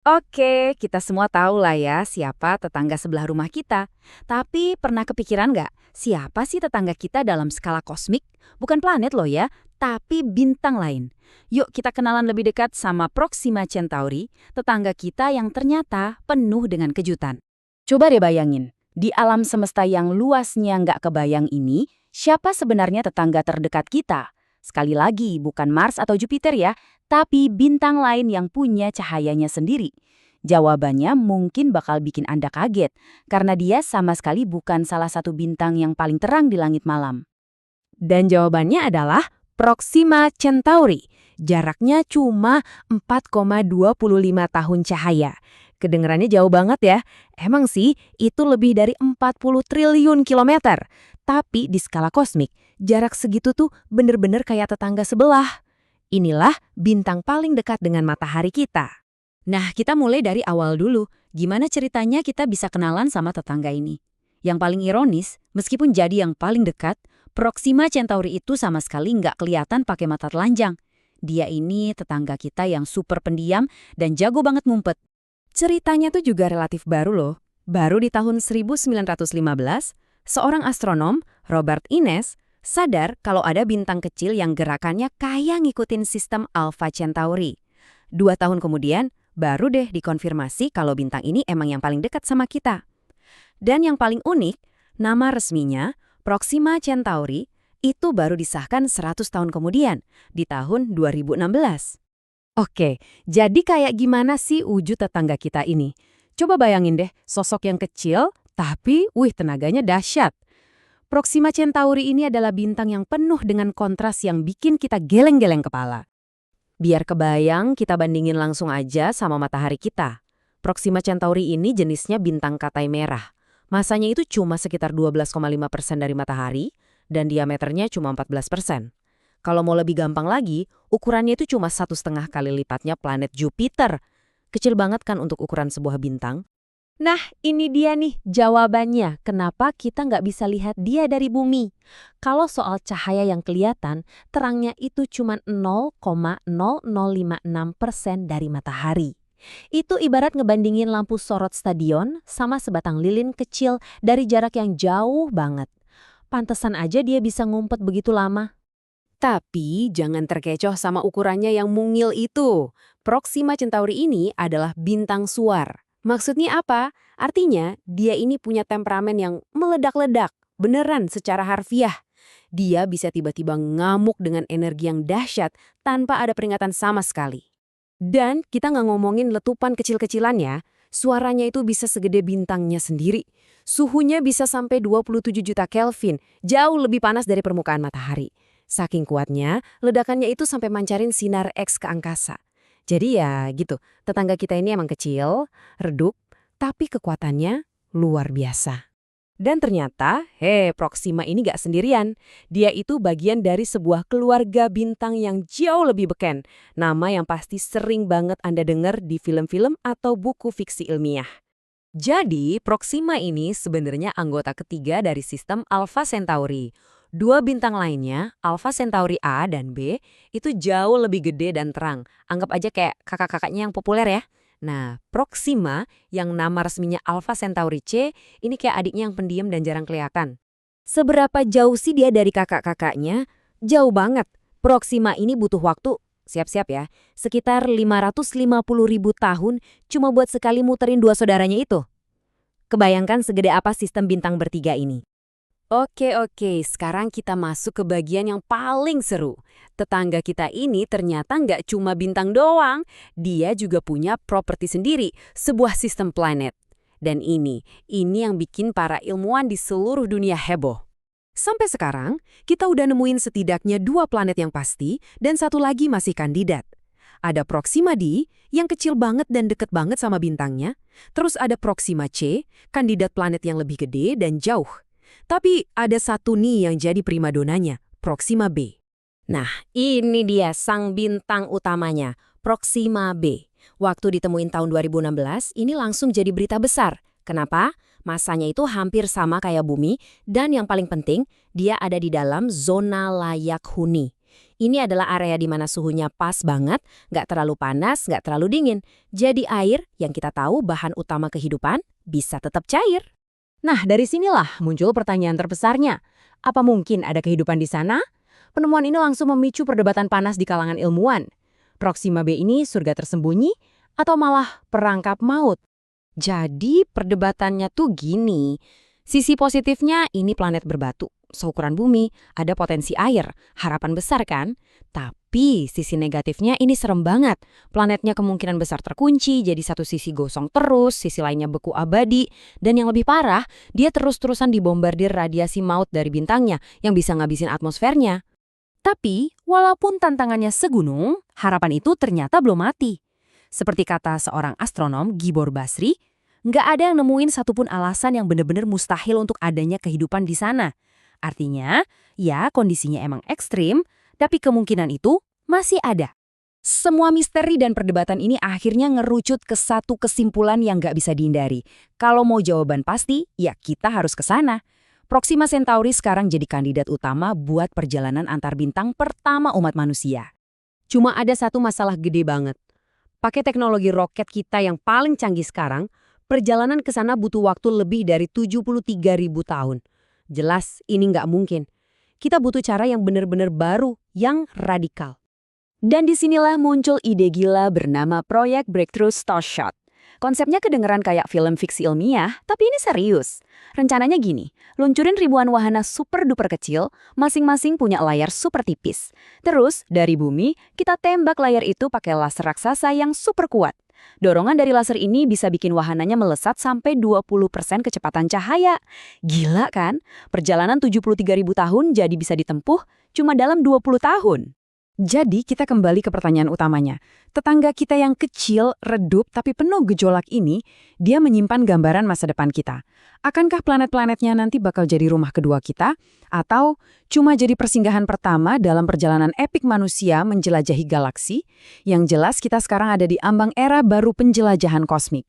Oke, kita semua tahu lah ya siapa tetangga sebelah rumah kita. Tapi pernah kepikiran nggak, siapa sih tetangga kita dalam skala kosmik? Bukan planet loh ya, tapi bintang lain. Yuk kita kenalan lebih dekat sama Proxima Centauri, tetangga kita yang ternyata penuh dengan kejutan. Coba deh bayangin, di alam semesta yang luasnya nggak kebayang ini, siapa sebenarnya tetangga terdekat kita? Sekali lagi, bukan Mars atau Jupiter ya, tapi bintang lain yang punya cahayanya sendiri. Jawabannya mungkin bakal bikin Anda kaget, karena dia sama sekali bukan salah satu bintang yang paling terang di langit malam. Dan jawabannya adalah Proxima Centauri. Jaraknya cuma 4,25 tahun cahaya. Kedengarannya jauh banget ya. Emang sih, itu lebih dari 40 triliun kilometer. Tapi di skala kosmik, jarak segitu tuh bener-bener kayak tetangga sebelah. Inilah bintang paling dekat dengan matahari kita. Nah, kita mulai dari awal dulu. Gimana ceritanya kita bisa kenalan sama tetangga ini? Yang paling ironis, meskipun jadi yang paling dekat, Proxima Centauri itu sama sekali nggak kelihatan pakai mata telanjang. Dia ini tetangga kita yang super pendiam dan jago banget ngumpet. Ceritanya tuh juga relatif baru loh. Baru di tahun 1915, seorang astronom, Robert Innes, sadar kalau ada bintang kecil yang gerakannya kayak ngikutin sistem Alpha Centauri. 2 tahun kemudian, baru deh dikonfirmasi kalau bintang ini emang yang paling dekat sama kita. Dan yang paling unik, nama resminya Proxima Centauri itu baru disahkan 100 tahun kemudian, di tahun 2016. Oke, jadi kayak gimana sih wujud tetangga kita ini? Coba bayangin deh, sosok yang kecil, tapi tenaganya dahsyat. Proxima Centauri ini adalah bintang yang penuh dengan kontras yang bikin kita geleng-geleng kepala. Biar kebayang, kita bandingin langsung aja sama matahari kita. Proxima Centauri ini jenisnya bintang katai merah. Masanya itu cuma sekitar 12,5% dari matahari, dan diameternya cuma 14%. Kalau mau lebih gampang lagi, ukurannya itu cuma 1,5 kali lipatnya planet Jupiter. Kecil banget kan untuk ukuran sebuah bintang? Nah, ini dia nih jawabannya kenapa kita nggak bisa lihat dia dari bumi. Kalau soal cahaya yang kelihatan, terangnya itu cuma 0,0056% dari matahari. Itu ibarat ngebandingin lampu sorot stadion sama sebatang lilin kecil dari jarak yang jauh banget. Pantesan aja dia bisa ngumpet begitu lama. Tapi jangan terkecoh sama ukurannya yang mungil itu. Proxima Centauri ini adalah bintang suar. Maksudnya apa? Artinya dia ini punya temperamen yang meledak-ledak, beneran secara harfiah. Dia bisa tiba-tiba ngamuk dengan energi yang dahsyat tanpa ada peringatan sama sekali. Dan kita nggak ngomongin letupan kecil-kecilan ya, suaranya itu bisa segede bintangnya sendiri. Suhunya bisa sampai 27 juta Kelvin, jauh lebih panas dari permukaan matahari. Saking kuatnya, ledakannya itu sampai mancarin sinar X ke angkasa. Jadi ya gitu, tetangga kita ini emang kecil, redup, tapi kekuatannya luar biasa. Dan ternyata, Proxima ini gak sendirian. Dia itu bagian dari sebuah keluarga bintang yang jauh lebih beken. Nama yang pasti sering banget Anda dengar di film-film atau buku fiksi ilmiah. Jadi, Proxima ini sebenarnya anggota ketiga dari sistem Alpha Centauri. 2 bintang lainnya, Alpha Centauri A dan B, itu jauh lebih gede dan terang. Anggap aja kayak kakak-kakaknya yang populer ya. Nah, Proxima, yang nama resminya Alpha Centauri C, ini kayak adiknya yang pendiam dan jarang kelihatan. Seberapa jauh sih dia dari kakak-kakaknya? Jauh banget. Proxima ini butuh waktu, siap-siap ya, sekitar 550.000 tahun cuma buat sekali muterin 2 saudaranya itu. Kebayangkan segede apa sistem bintang bertiga ini. Oke, sekarang kita masuk ke bagian yang paling seru. Tetangga kita ini ternyata nggak cuma bintang doang, dia juga punya properti sendiri, sebuah sistem planet. Dan ini yang bikin para ilmuwan di seluruh dunia heboh. Sampai sekarang, kita udah nemuin setidaknya 2 planet yang pasti dan satu lagi masih kandidat. Ada Proxima D, yang kecil banget dan deket banget sama bintangnya. Terus ada Proxima C, kandidat planet yang lebih gede dan jauh. Tapi ada satu nih yang jadi primadonanya, Proxima B. Nah, ini dia sang bintang utamanya, Proxima B. Waktu ditemuin tahun 2016, ini langsung jadi berita besar. Kenapa? Masanya itu hampir sama kayak bumi, dan yang paling penting, dia ada di dalam zona layak huni. Ini adalah area di mana suhunya pas banget, nggak terlalu panas, nggak terlalu dingin. Jadi air, yang kita tahu bahan utama kehidupan, bisa tetap cair. Nah, dari sinilah muncul pertanyaan terbesarnya. Apa mungkin ada kehidupan di sana? Penemuan ini langsung memicu perdebatan panas di kalangan ilmuwan. Proxima b ini surga tersembunyi atau malah perangkap maut? Jadi perdebatannya tuh gini. Sisi positifnya ini planet berbatu, seukuran bumi, ada potensi air, harapan besar kan? Tapi sisi negatifnya ini serem banget. Planetnya kemungkinan besar terkunci, jadi satu sisi gosong terus, sisi lainnya beku abadi. Dan yang lebih parah, dia terus-terusan dibombardir radiasi maut dari bintangnya yang bisa ngabisin atmosfernya. Tapi, walaupun tantangannya segunung, harapan itu ternyata belum mati. Seperti kata seorang astronom, Gibor Basri, nggak ada yang nemuin satupun alasan yang benar-benar mustahil untuk adanya kehidupan di sana. Artinya, ya kondisinya emang ekstrim, tapi kemungkinan itu masih ada. Semua misteri dan perdebatan ini akhirnya ngerucut ke satu kesimpulan yang nggak bisa dihindari. Kalau mau jawaban pasti, ya kita harus ke sana. Proxima Centauri sekarang jadi kandidat utama buat perjalanan antar bintang pertama umat manusia. Cuma ada satu masalah gede banget. Pakai teknologi roket kita yang paling canggih sekarang, perjalanan ke sana butuh waktu lebih dari 73.000 tahun. Jelas ini nggak mungkin. Kita butuh cara yang benar-benar baru, yang radikal. Dan disinilah muncul ide gila bernama Proyek Breakthrough Starshot. Konsepnya kedengeran kayak film fiksi ilmiah, tapi ini serius. Rencananya gini, luncurin ribuan wahana super duper kecil, masing-masing punya layar super tipis. Terus, dari bumi, kita tembak layar itu pakai laser raksasa yang super kuat. Dorongan dari laser ini bisa bikin wahananya melesat sampai 20% kecepatan cahaya. Gila kan? Perjalanan 73.000 tahun jadi bisa ditempuh cuma dalam 20 tahun. Jadi kita kembali ke pertanyaan utamanya. Tetangga kita yang kecil, redup, tapi penuh gejolak ini, dia menyimpan gambaran masa depan kita. Akankah planet-planetnya nanti bakal jadi rumah kedua kita? Atau cuma jadi persinggahan pertama dalam perjalanan epik manusia menjelajahi galaksi? Yang jelas kita sekarang ada di ambang era baru penjelajahan kosmik.